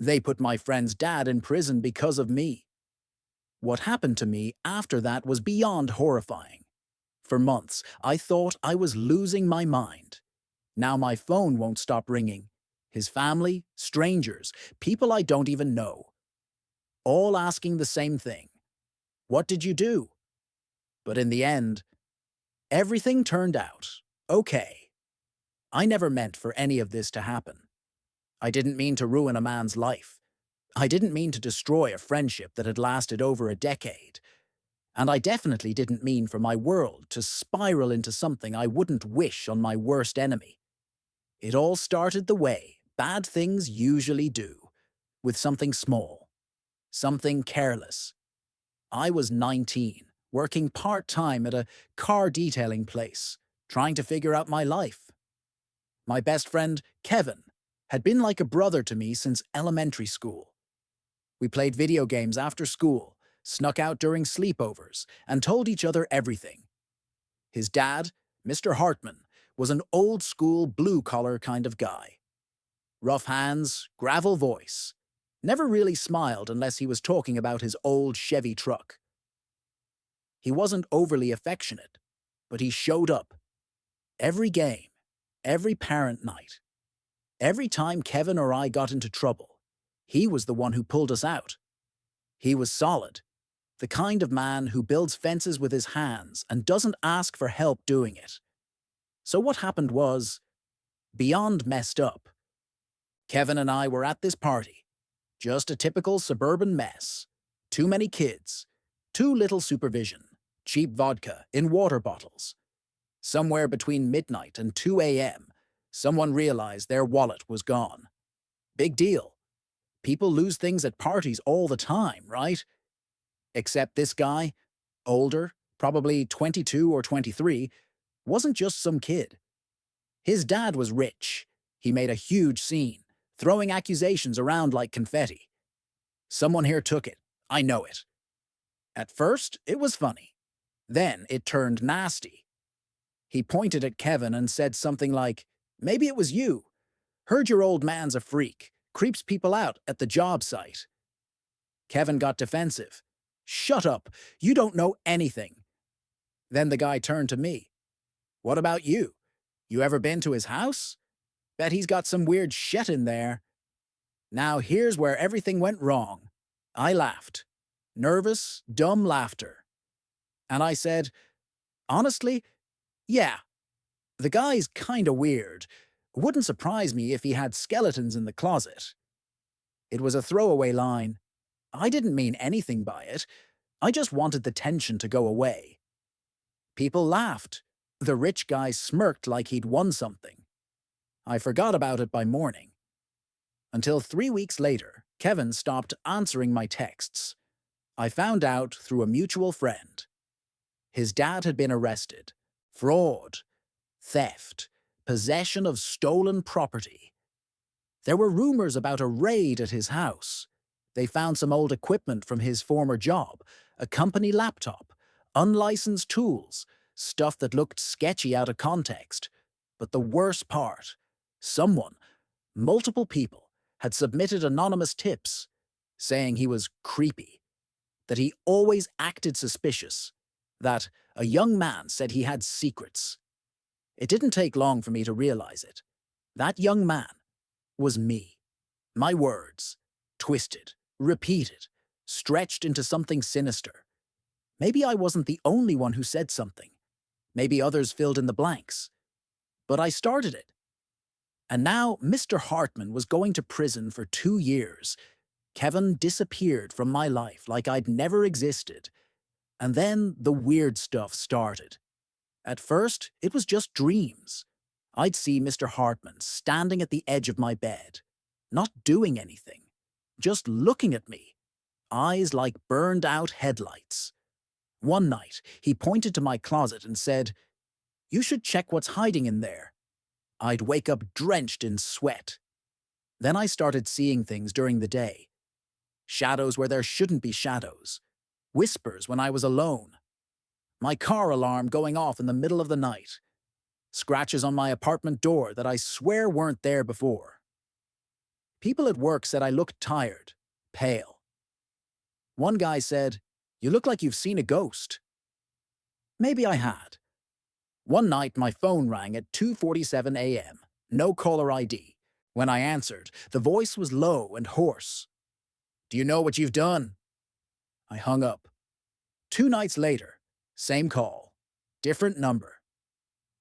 They put my friend's dad in prison because of me. What happened to me after that was beyond horrifying. For months, I thought I was losing my mind. Now my phone won't stop ringing. His family, strangers, people I don't even know, all asking the same thing. What did you do? But in the end, everything turned out okay. I never meant for any of this to happen. I didn't mean to ruin a man's life. I didn't mean to destroy a friendship that had lasted over a decade. And I definitely didn't mean for my world to spiral into something I wouldn't wish on my worst enemy. It all started the way bad things usually do, with something small, something careless. I was 19, working part-time at a car detailing place, trying to figure out my life. My best friend, Kevin, had been like a brother to me since elementary school. We played video games after school, snuck out during sleepovers, and told each other everything. His dad, Mr. Hartman, was an old-school blue-collar kind of guy. Rough hands, gravel voice. Never really smiled unless he was talking about his old Chevy truck. He wasn't overly affectionate, but he showed up. Every game, every parent night, every time Kevin or I got into trouble, he was the one who pulled us out. He was solid, the kind of man who builds fences with his hands and doesn't ask for help doing it. So what happened was beyond messed up. Kevin and I were at this party. Just a typical suburban mess. Too many kids. Too little supervision. Cheap vodka in water bottles. Somewhere between midnight and 2 a.m., someone realized their wallet was gone. Big deal. People lose things at parties all the time, right? Except this guy, older, probably 22 or 23, wasn't just some kid. His dad was rich. He made a huge scene, throwing accusations around like confetti. Someone here took it. I know it. At first, it was funny. Then it turned nasty. He pointed at Kevin and said something like, "Maybe it was you. Heard your old man's a freak. Creeps people out at the job site." Kevin got defensive. "Shut up. You don't know anything." Then the guy turned to me. "What about you? You ever been to his house? Bet he's got some weird shit in there." Now here's where everything went wrong. I laughed. Nervous, dumb laughter. And I said, "Honestly, yeah, the guy's kinda weird. Wouldn't surprise me if he had skeletons in the closet." It was a throwaway line. I didn't mean anything by it. I just wanted the tension to go away. People laughed. The rich guy smirked like he'd won something. I forgot about it by morning. Until 3 weeks later, Kevin stopped answering my texts. I found out through a mutual friend. His dad had been arrested. Fraud, theft, possession of stolen property. There were rumors about a raid at his house. They found some old equipment from his former job, a company laptop, unlicensed tools, stuff that looked sketchy out of context. But the worst part, someone, multiple people, had submitted anonymous tips, saying he was creepy, that he always acted suspicious, that a young man said he had secrets. It didn't take long for me to realize it. That young man was me. My words, twisted, repeated, stretched into something sinister. Maybe I wasn't the only one who said something. Maybe others filled in the blanks. But I started it. And now Mr. Hartman was going to prison for 2 years. Kevin disappeared from my life like I'd never existed. And then the weird stuff started. At first, it was just dreams. I'd see Mr. Hartman standing at the edge of my bed, not doing anything, just looking at me, eyes like burned-out headlights. One night, he pointed to my closet and said, "You should check what's hiding in there." I'd wake up drenched in sweat. Then I started seeing things during the day. Shadows where there shouldn't be shadows. Whispers when I was alone. My car alarm going off in the middle of the night. Scratches on my apartment door that I swear weren't there before. People at work said I looked tired, pale. One guy said, "You look like you've seen a ghost." Maybe I had. One night my phone rang at 2:47 a.m. No caller ID. When I answered, the voice was low and hoarse. "Do you know what you've done?" I hung up. 2 nights later, same call, different number.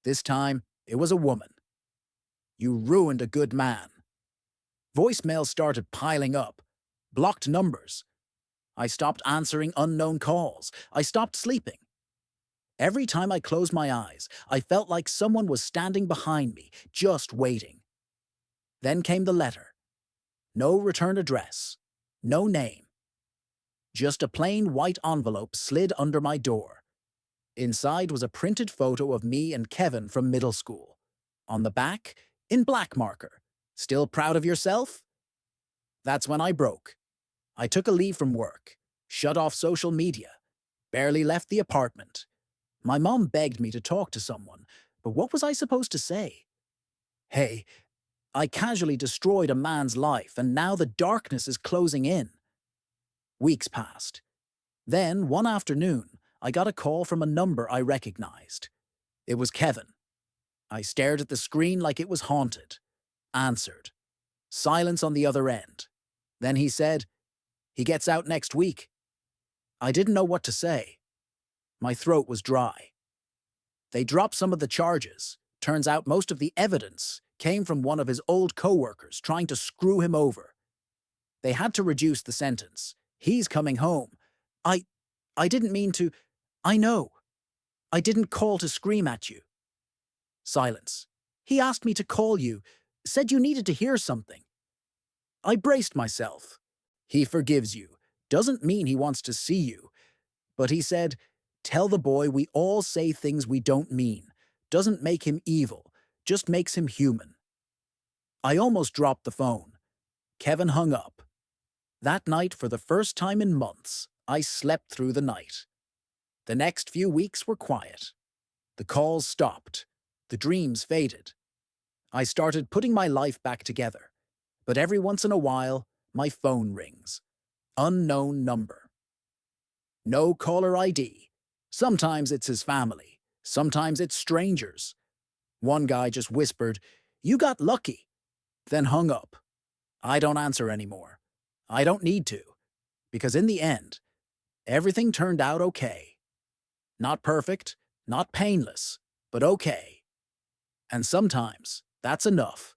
This time, it was a woman. "You ruined a good man." Voicemails started piling up. Blocked numbers. I stopped answering unknown calls. I stopped sleeping. Every time I closed my eyes, I felt like someone was standing behind me, just waiting. Then came the letter. No return address. No name. Just a plain white envelope slid under my door. Inside was a printed photo of me and Kevin from middle school. On the back, in black marker, "Still proud of yourself?" That's when I broke. I took a leave from work, shut off social media, barely left the apartment. My mom begged me to talk to someone, but what was I supposed to say? "Hey, I casually destroyed a man's life and now the darkness is closing in." Weeks passed. Then, one afternoon, I got a call from a number I recognized. It was Kevin. I stared at the screen like it was haunted. Answered. Silence on the other end. Then he said, "He gets out next week." I didn't know what to say. My throat was dry. They dropped some of the charges. Turns out most of the evidence came from one of his old co-workers trying to screw him over. They had to reduce the sentence. "He's coming home." I I didn't mean to. I know. I didn't call to scream at you. Silence. "He asked me to call you. Said you needed to hear something." I braced myself. "He forgives you. Doesn't mean he wants to see you." But he said, "Tell the boy we all say things we don't mean. Doesn't make him evil. Just makes him human." I almost dropped the phone. Kevin hung up. That night, for the first time in months, I slept through the night. The next few weeks were quiet. The calls stopped. The dreams faded. I started putting my life back together. But every once in a while, my phone rings. Unknown number. No caller ID. Sometimes it's his family. Sometimes it's strangers. One guy just whispered, "You got lucky," then hung up. I don't answer anymore. I don't need to. Because in the end, everything turned out okay. Not perfect, not painless, but okay. And sometimes that's enough.